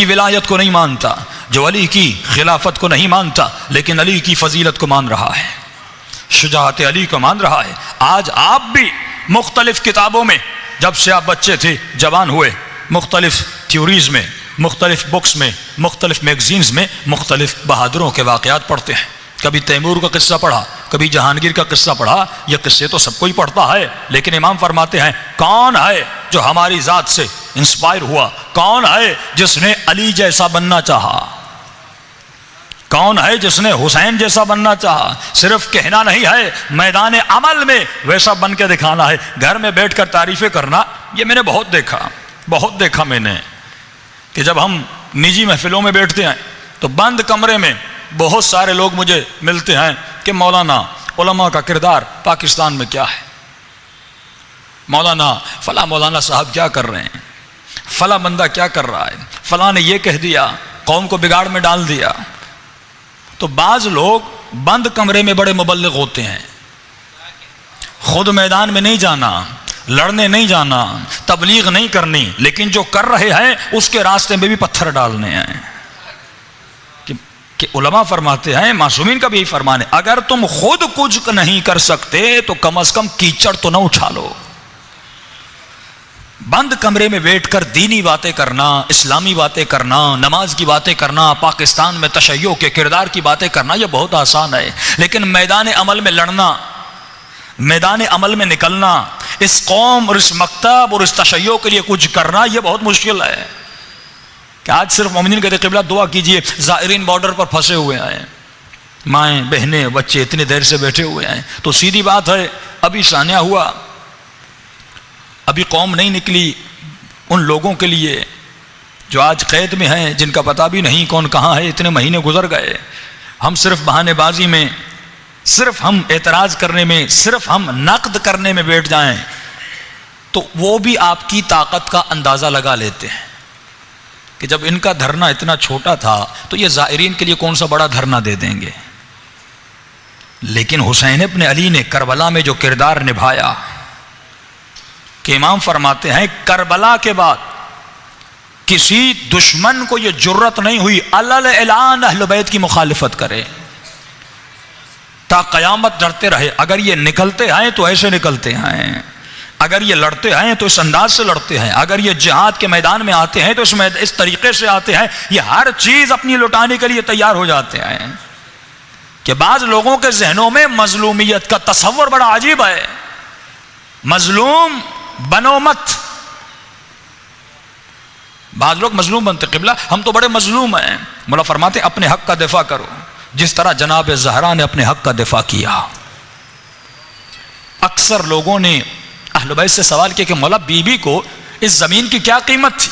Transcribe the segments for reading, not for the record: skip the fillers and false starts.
کی ولایت کو نہیں مانتا، جو علی کی خلافت کو نہیں مانتا لیکن علی کی فضیلت کو مان رہا ہے، شجاعت علی کو مان رہا ہے۔ آج آپ بھی مختلف کتابوں میں جب سے آپ بچے تھے جوان ہوئے، مختلف تھیوریز میں، مختلف بکس میں، مختلف میگزینز میں مختلف بہادروں کے واقعات پڑھتے ہیں۔ کبھی تیمور کا قصہ پڑھا، کبھی جہانگیر کا قصہ پڑھا۔ یہ قصے تو سب کوئی پڑھتا ہے، لیکن امام فرماتے ہیں کون ہے جو ہماری ذات سے انسپائر ہوا؟ کون ہے جس نے علی جیسا بننا چاہا؟ کون ہے جس نے حسین جیسا بننا چاہا؟ صرف کہنا نہیں ہے، میدان عمل میں ویسا بن کے دکھانا ہے۔ گھر میں بیٹھ کر تعریفیں کرنا، یہ میں نے بہت دیکھا میں نے، کہ جب ہم نجی محفلوں میں بیٹھتے ہیں تو بند کمرے میں بہت سارے لوگ مجھے ملتے ہیں کہ مولانا علماء کا کردار پاکستان میں کیا ہے، مولانا فلاں مولانا صاحب کیا کر رہے ہیں، فلاں بندہ کیا کر رہا ہے، فلاں نے یہ کہہ دیا، قوم کو بگاڑ میں ڈال دیا۔ تو بعض لوگ بند کمرے میں بڑے مبلغ ہوتے ہیں، خود میدان میں نہیں جانا، لڑنے نہیں جانا، تبلیغ نہیں کرنی، لیکن جو کر رہے ہیں اس کے راستے میں بھی پتھر ڈالنے ہیں۔ کہ علماء فرماتے ہیں، معصومین کا بھی یہی فرمان ہے، اگر تم خود کچھ نہیں کر سکتے تو کم از کم کیچڑ تو نہ اٹھا لو۔ بند کمرے میں بیٹھ کر دینی باتیں کرنا، اسلامی باتیں کرنا، نماز کی باتیں کرنا، پاکستان میں تشیع کے کردار کی باتیں کرنا، یہ بہت آسان ہے، لیکن میدان عمل میں لڑنا، میدان عمل میں نکلنا، اس قوم اور اس مکتب اور اس تشیع کے لیے کچھ کرنا، یہ بہت مشکل ہے۔ کہ آج صرف مومنین کہتے قبلہ دعا کیجئے، زائرین بارڈر پر پھنسے ہوئے ہیں، مائیں بہنیں بچے اتنی دیر سے بیٹھے ہوئے ہیں۔ تو سیدھی بات ہے، ابھی ثانیہ ہوا، ابھی قوم نہیں نکلی ان لوگوں کے لیے جو آج قید میں ہیں، جن کا پتہ بھی نہیں کون کہاں ہے، اتنے مہینے گزر گئے۔ ہم صرف بہانے بازی میں، صرف ہم اعتراض کرنے میں، صرف ہم نقد کرنے میں بیٹھ جائیں تو وہ بھی آپ کی طاقت کا اندازہ لگا لیتے ہیں کہ جب ان کا دھرنا اتنا چھوٹا تھا تو یہ زائرین کے لیے کون سا بڑا دھرنا دے دیں گے۔ لیکن حسین ابن علی نے کربلا میں جو کردار نبھایا، کہ امام فرماتے ہیں کربلا کے بعد کسی دشمن کو یہ جرت نہیں ہوئی علل اعلان اہل بیت کی مخالفت کرے، تا قیامت ڈرتے رہے۔ اگر یہ نکلتے ہیں تو ایسے نکلتے ہیں، اگر یہ لڑتے ہیں تو اس انداز سے لڑتے ہیں، اگر یہ جہاد کے میدان میں آتے ہیں تو اس طریقے سے آتے ہیں، یہ ہر چیز اپنی لٹانے کے لیے تیار ہو جاتے ہیں۔ کہ بعض لوگوں کے ذہنوں میں مظلومیت کا تصور بڑا عجیب ہے، مظلوم بنو مت۔ بعض لوگ مظلوم بنتے، قبلہ ہم تو بڑے مظلوم ہیں۔ مولا فرماتے اپنے حق کا دفاع کرو، جس طرح جناب زہرا نے اپنے حق کا دفاع کیا۔ اکثر لوگوں نے اہل بیت سے سوال کیا کہ مولا بی بی کو اس زمین کی کیا قیمت تھی،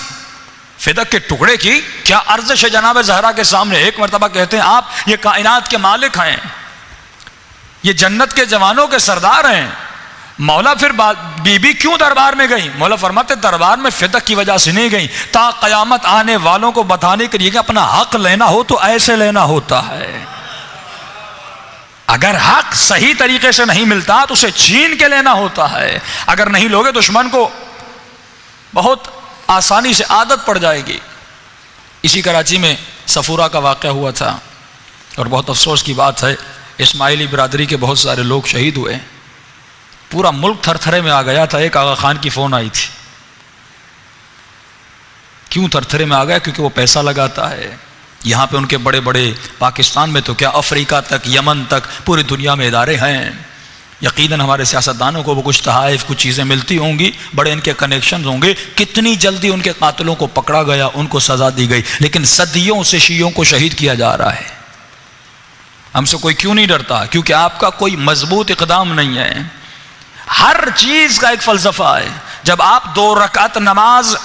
فدق کے ٹکڑے کی کیا ارزش ہے جناب زہرا کے سامنے؟ ایک مرتبہ کہتے ہیں آپ یہ کائنات کے مالک ہیں، یہ جنت کے جوانوں کے سردار ہیں، مولا پھر بی بی کیوں دربار میں گئی؟ مولا فرماتے دربار میں فدق کی وجہ سے نہیں گئی، تا قیامت آنے والوں کو بتانے کے لیے کہ اپنا حق لینا ہو تو ایسے لینا ہوتا ہے۔ اگر حق صحیح طریقے سے نہیں ملتا تو اسے چھین کے لینا ہوتا ہے، اگر نہیں لوگے دشمن کو بہت آسانی سے عادت پڑ جائے گی۔ اسی کراچی میں صفورہ کا واقعہ ہوا تھا، اور بہت افسوس کی بات ہے اسماعیلی برادری کے بہت سارے لوگ شہید ہوئے، پورا ملک تھر تھرے میں آ گیا تھا۔ ایک آغا خان کی فون آئی تھی، کیوں تھر تھرے میں آ گیا؟ کیونکہ وہ پیسہ لگاتا ہے، یہاں پہ ان کے بڑے بڑے، پاکستان میں تو کیا افریقہ تک، یمن تک، پوری دنیا میں ادارے ہیں، یقیناً ہمارے سیاستدانوں کو وہ کچھ تحائف، کچھ چیزیں ملتی ہوں گی، بڑے ان کے کنیکشنز ہوں گے، کتنی جلدی ان کے قاتلوں کو پکڑا گیا، ان کو سزا دی گئی، لیکن صدیوں سے شیعوں کو شہید کیا جا رہا ہے۔ ہم سے کوئی کیوں نہیں ڈرتا؟ کیونکہ آپ کا کوئی مضبوط اقدام نہیں ہے۔ ہر چیز کا ایک فلسفہ ہے۔ جب آپ 2 رکعت نماز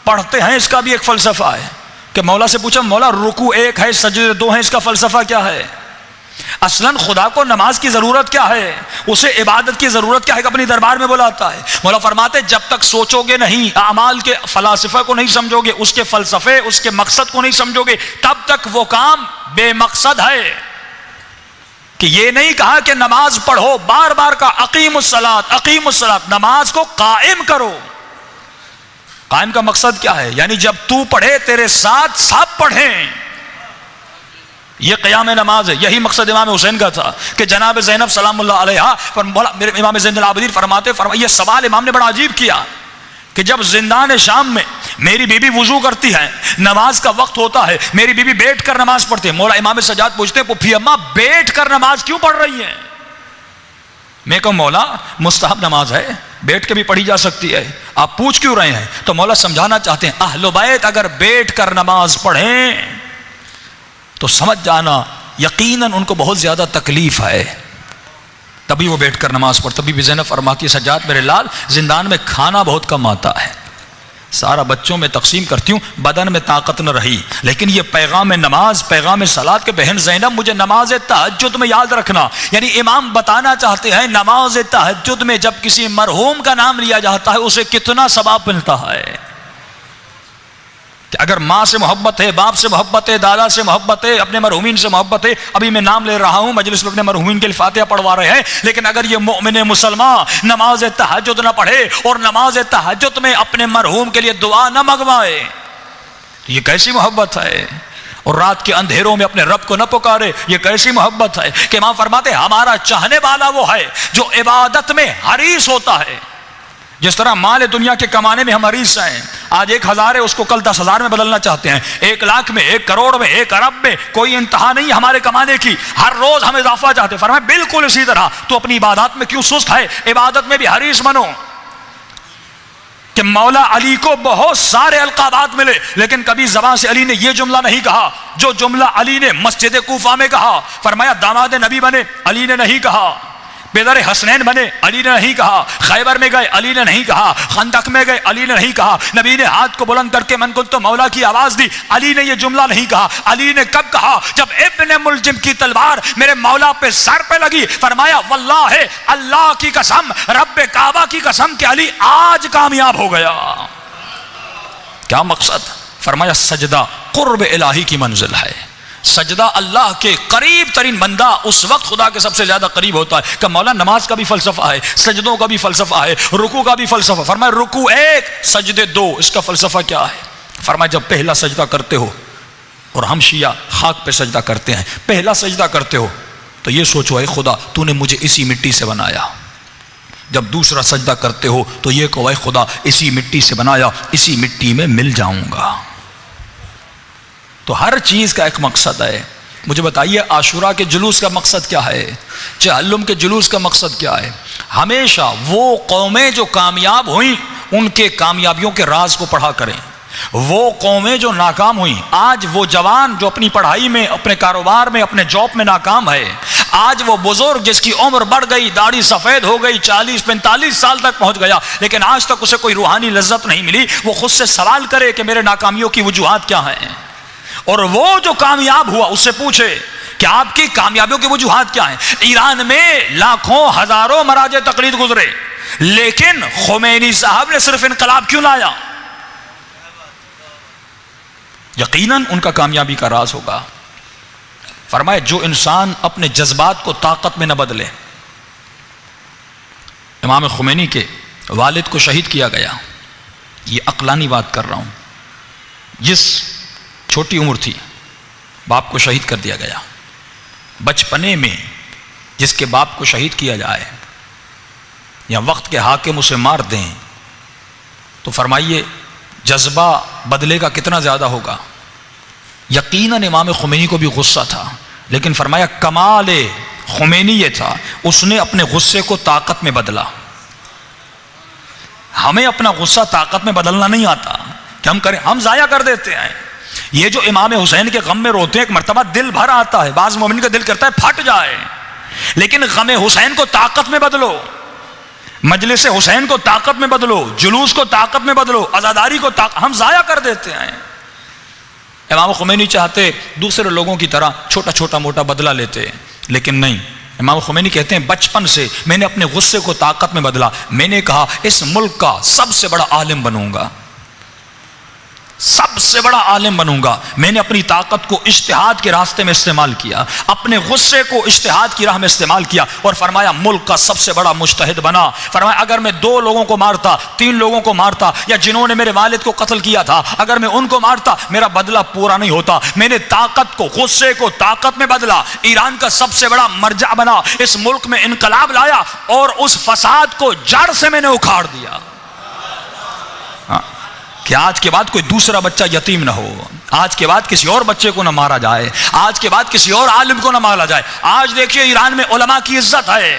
پڑھتے ہیں، اس کا بھی ایک فلسفہ ہے کہ مولا سے پوچھا مولا رکوع 1 ہے، سجدے 2 ہیں، اس کا فلسفہ کیا ہے؟ اصلاً خدا کو نماز کی ضرورت کیا ہے؟ اسے عبادت کی ضرورت کیا ہے کہ اپنی دربار میں بلاتا ہے؟ مولا فرماتے جب تک سوچو گے نہیں، اعمال کے فلاسفہ کو نہیں سمجھو گے، اس کے فلسفے، اس کے مقصد کو نہیں سمجھو گے، تب تک وہ کام بے مقصد ہے۔ کہ یہ نہیں کہا کہ نماز پڑھو، بار بار کا اقیم الصلاۃ، اقیم الصلاۃ، نماز کو قائم کرو۔ قائم کا مقصد کیا ہے؟ یعنی جب تو پڑھے تیرے ساتھ سب پڑھیں، یہ قیام نماز ہے. یہی مقصد امام حسین کا تھا کہ جناب زینب سلام اللہ علیہا میرے امام زین العابدین فرماتے یہ سوال امام نے بڑا عجیب کیا کہ جب زندان شام میں میری بیوی وضو کرتی ہے، نماز کا وقت ہوتا ہے، میری بیوی بیٹھ کر نماز پڑھتے ہیں. مولا امام سجاد پوچھتے ہیں پھپھی اماں بیٹھ کر نماز کیوں پڑھ رہی ہیں؟ میں کہوں مولا مستحب نماز ہے، بیٹھ کے بھی پڑھی جا سکتی ہے، آپ پوچھ کیوں رہے ہیں؟ تو مولا سمجھانا چاہتے ہیں اہل بیت اگر بیٹھ کر نماز پڑھیں تو سمجھ جانا یقیناً ان کو بہت زیادہ تکلیف ہے، تبھی وہ بیٹھ کر نماز پڑھ. تبھی بھی زینب فرماتی ہے سجاد میرے لال زندان میں کھانا بہت کم آتا ہے، سارا بچوں میں تقسیم کرتی ہوں، بدن میں طاقت نہ رہی، لیکن یہ پیغام نماز، پیغام صلاۃ کے بہن زینب مجھے نماز تہجد میں یاد رکھنا. یعنی امام بتانا چاہتے ہیں نماز تہجد میں جب کسی مرحوم کا نام لیا جاتا ہے اسے کتنا ثواب ملتا ہے. کہ اگر ماں سے محبت ہے، باپ سے محبت ہے، دادا سے محبت ہے، اپنے مرحومین سے محبت ہے، ابھی میں نام لے رہا ہوں مجلس میں اپنے مرحومین کے فاتحہ پڑھوا رہے ہیں، لیکن اگر یہ مومن مسلمان نماز تہجد نہ پڑھے اور نماز تہجد میں اپنے مرحوم کے لیے دعا نہ منگوائے تو یہ کیسی محبت ہے؟ اور رات کے اندھیروں میں اپنے رب کو نہ پکارے، یہ کیسی محبت ہے؟ کہ امام فرماتے ہمارا چاہنے والا وہ ہے جو عبادت میں حریص ہوتا ہے. جس طرح مال دنیا کے کمانے میں ہم حریص ہیں، آج 1000 ہے اس کو کل 10,000 میں بدلنا چاہتے ہیں، 1 لاکھ میں، 1 کروڑ میں، 1 ارب میں، کوئی انتہا نہیں ہمارے کمانے کی، ہر روز ہم اضافہ چاہتے ہیں. فرمایا بالکل اسی طرح تو اپنی عبادات میں کیوں سست ہے؟ عبادت میں بھی حریص بنو. کہ مولا علی کو بہت سارے القابات ملے لیکن کبھی زبان سے علی نے یہ جملہ نہیں کہا جو جملہ علی نے مسجد کوفہ میں کہا. فرمایا داماد نبی بنے، علی نے نہیں کہا. بیدر حسنین بنے، علی نے نہیں کہا. خیبر میں گئے، علی نے نہیں کہا. خندق میں گئے، علی نے نہیں کہا. نبی نے ہاتھ کو بلند کر کے من قلت مولا کی آواز دی، علی نے یہ جملہ نہیں کہا. علی نے کب کہا؟ جب ابن ملجم کی تلوار میرے مولا پہ سر پہ لگی. فرمایا واللہ اللہ کی قسم، رب کعبہ کی قسم کہ علی آج کامیاب ہو گیا. کیا مقصد؟ فرمایا سجدہ قرب الہی کی منزل ہے. سجدہ اللہ کے قریب ترین بندہ اس وقت خدا کے سب سے زیادہ قریب ہوتا ہے. کہ مولا نماز کا بھی فلسفہ ہے، سجدوں کا بھی فلسفہ ہے، رکوع کا بھی فلسفہ. فرمایا رکوع 1 سجدے 2، اس کا فلسفہ کیا ہے؟ فرمایا جب پہلا سجدہ کرتے ہو، اور ہم شیعہ خاک پہ سجدہ کرتے ہیں، پہلا سجدہ کرتے ہو تو یہ سوچو اے خدا تو نے مجھے اسی مٹی سے بنایا. جب دوسرا سجدہ کرتے ہو تو یہ کہو اے خدا اسی مٹی سے بنایا، اسی مٹی میں مل جاؤں گا. تو ہر چیز کا ایک مقصد ہے. مجھے بتائیے عاشورہ کے جلوس کا مقصد کیا ہے؟ چہلم کے جلوس کا مقصد کیا ہے؟ ہمیشہ وہ قومیں جو کامیاب ہوئیں ان کے کامیابیوں کے راز کو پڑھا کریں. وہ قومیں جو ناکام ہوئیں، آج وہ جوان جو اپنی پڑھائی میں، اپنے کاروبار میں، اپنے جاب میں ناکام ہے، آج وہ بزرگ جس کی عمر بڑھ گئی، داڑھی سفید ہو گئی، 40-45 سال تک پہنچ گیا لیکن آج تک اسے کوئی روحانی لذت نہیں ملی، وہ خود سے سوال کرے کہ میرے ناکامیوں کی وجوہات کیا ہیں. اور وہ جو کامیاب ہوا اس سے پوچھے کہ آپ کی کامیابیوں کی وجوہات کیا ہیں. ایران میں لاکھوں ہزاروں مراجع تقلید گزرے لیکن خمینی صاحب نے صرف انقلاب کیوں لایا؟ یقیناً ان کا کامیابی کا راز ہوگا. فرمائے جو انسان اپنے جذبات کو طاقت میں نہ بدلے. امام خمینی کے والد کو شہید کیا گیا، یہ عقلانی بات کر رہا ہوں. جس چھوٹی عمر تھی باپ کو شہید کر دیا گیا. بچپنے میں جس کے باپ کو شہید کیا جائے یا وقت کے حاکم اسے مار دیں تو فرمائیے جذبہ بدلے کا کتنا زیادہ ہوگا. یقیناً امام خمینی کو بھی غصہ تھا لیکن فرمایا کمال خمینی یہ تھا اس نے اپنے غصے کو طاقت میں بدلا. ہمیں اپنا غصہ طاقت میں بدلنا نہیں آتا کہ ہم کریں، ہم ضائع کر دیتے ہیں. یہ جو امام حسین کے غم میں روتے ہیں ایک مرتبہ دل بھر آتا ہے، بعض مومن کا دل کرتا ہے پھٹ جائے، لیکن غم حسین کو طاقت میں بدلو، مجلس حسین کو طاقت میں بدلو، جلوس کو طاقت میں بدلو، عزاداری کو ہم ضائع کر دیتے ہیں. امام خمینی چاہتے دوسرے لوگوں کی طرح چھوٹا چھوٹا موٹا بدلہ لیتے لیکن نہیں. امام خمینی کہتے ہیں بچپن سے میں نے اپنے غصے کو طاقت میں بدلا. میں نے کہا اس ملک کا سب سے بڑا عالم بنوں گا، سب سے بڑا عالم بنوں گا. میں نے اپنی طاقت کو اجتہاد کے راستے میں استعمال کیا, اپنے غصے کو اجتہاد کی راہ میں استعمال کیا, اور فرمایا ملک کا سب سے بڑا مجتہد بنا. فرمایا اگر میں 2 لوگوں کو مارتا, 3 لوگوں کو مارتا, یا جنہوں نے میرے والد کو قتل کیا تھا اگر میں ان کو مارتا, میرا بدلہ پورا نہیں ہوتا. میں نے طاقت کو, غصے کو طاقت میں بدلا, ایران کا سب سے بڑا مرجع بنا, اس ملک میں انقلاب لایا, اور اس فساد کو جڑ سے میں نے اکھاڑ دیا. کہ آج کے بعد کوئی دوسرا بچہ یتیم نہ ہو, آج کے بعد کسی اور بچے کو نہ مارا جائے, آج کے بعد کسی اور عالم کو نہ مارا جائے. آج دیکھیے ایران میں علماء کی عزت ہے,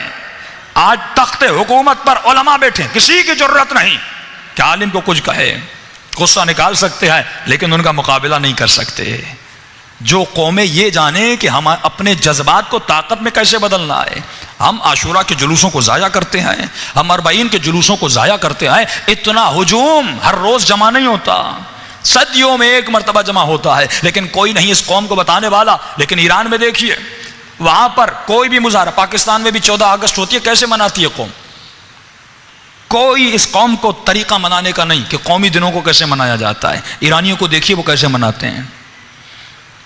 آج تخت حکومت پر علماء بیٹھے, کسی کی ضرورت نہیں کہ عالم کو کچھ کہے. غصہ نکال سکتے ہیں لیکن ان کا مقابلہ نہیں کر سکتے. جو قومیں یہ جانیں کہ ہم اپنے جذبات کو طاقت میں کیسے بدلنا ہے. ہم عاشورہ کے جلوسوں کو ضائع کرتے ہیں, ہم اربعین کے جلوسوں کو ضائع کرتے ہیں. اتنا ہجوم ہر روز جمع نہیں ہوتا, صدیوں میں ایک مرتبہ جمع ہوتا ہے, لیکن کوئی نہیں اس قوم کو بتانے والا. لیکن ایران میں دیکھیے, وہاں پر کوئی بھی مظاہرہ, پاکستان میں بھی 14 اگست ہوتی ہے, کیسے مناتی ہے قوم؟ کوئی اس قوم کو طریقہ منانے کا نہیں کہ قومی دنوں کو کیسے منایا جاتا ہے. ایرانیوں کو دیکھیے وہ کیسے مناتے ہیں.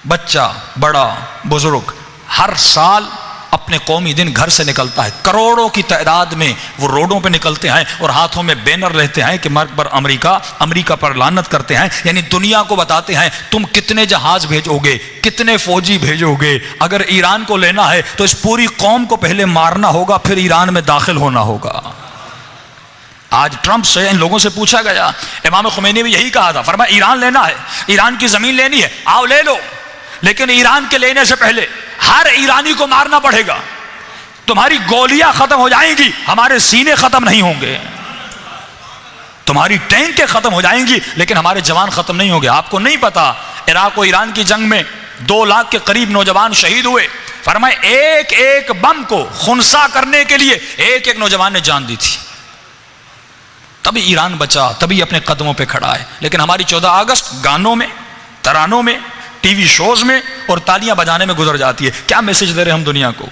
بچہ, بڑا, بزرگ ہر سال اپنے قومی دن گھر سے نکلتا ہے, کروڑوں کی تعداد میں وہ روڈوں پہ نکلتے ہیں, اور ہاتھوں میں بینر رہتے ہیں کہ مرگ پر امریکہ, امریکہ پر لعنت کرتے ہیں. یعنی دنیا کو بتاتے ہیں تم کتنے جہاز بھیجو گے, کتنے فوجی بھیجو گے. اگر ایران کو لینا ہے تو اس پوری قوم کو پہلے مارنا ہوگا, پھر ایران میں داخل ہونا ہوگا. آج ٹرمپ سے ان لوگوں سے پوچھا گیا, امام خمینی بھی یہی کہا تھا, فرمایا ایران لینا ہے, ایران کی زمین لینی ہے, آؤ لے لو, لیکن ایران کے لینے سے پہلے ہر ایرانی کو مارنا پڑے گا. تمہاری گولیاں ختم ہو جائیں گی, ہمارے سینے ختم نہیں ہوں گے. تمہاری ٹینکیں ختم ہو جائیں گی لیکن ہمارے جوان ختم نہیں ہوں گے. آپ کو نہیں پتا, عراق و ایران کی جنگ میں 2 لاکھ کے قریب نوجوان شہید ہوئے. فرمایا ایک ایک بم کو خنثی کرنے کے لیے ایک ایک نوجوان نے جان دی تھی. تبھی ایران بچا, تبھی اپنے قدموں پہ کھڑا ہے. لیکن ہماری 14 اگست گانوں میں, ترانوں میں, ٹی وی شوز میں اور تالیاں بجانے میں گزر جاتی ہے. کیا میسج دے رہے ہم دنیا کو؟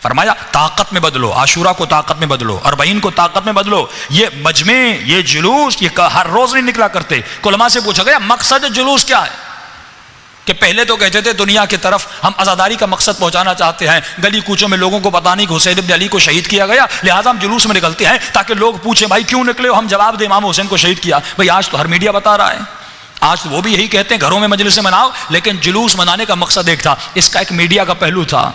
فرمایا طاقت میں بدلو, عاشورہ کو طاقت میں بدلو, اربعین کو طاقت میں بدلو. یہ مجمع, یہ جلوس, یہ ہر روز نہیں نکلا کرتے. علماء سے پوچھا گیا مقصد جلوس کیا ہے؟ کہ پہلے تو کہتے تھے دنیا کی طرف ہم آزاداری کا مقصد پہنچانا چاہتے ہیں, گلی کوچوں میں لوگوں کو پتہ نہیں کہ حسین بن علی کو شہید کیا گیا, لہٰذا ہم جلوس میں نکلتے ہیں تاکہ لوگ پوچھیں بھائی کیوں نکلے ہو, ہم جواب دیں امام حسین کو شہید کیا. بھائی آج تو ہر میڈیا بتا رہا ہے, آج تو وہ بھی یہی کہتے ہیں گھروں میں مجلس مناؤ, لیکن جلوس منانے کا مقصد ایک تھا. اس کا ایک میڈیا کا پہلو تھا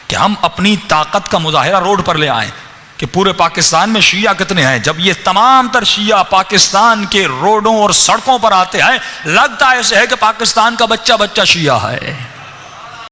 کہ ہم اپنی طاقت کا مظاہرہ روڈ پر لے آئیں کہ پورے پاکستان میں شیعہ کتنے ہیں. جب یہ تمام تر شیعہ پاکستان کے روڈوں اور سڑکوں پر آتے ہیں, لگتا ایسے ہے کہ پاکستان کا بچہ بچہ شیعہ ہے.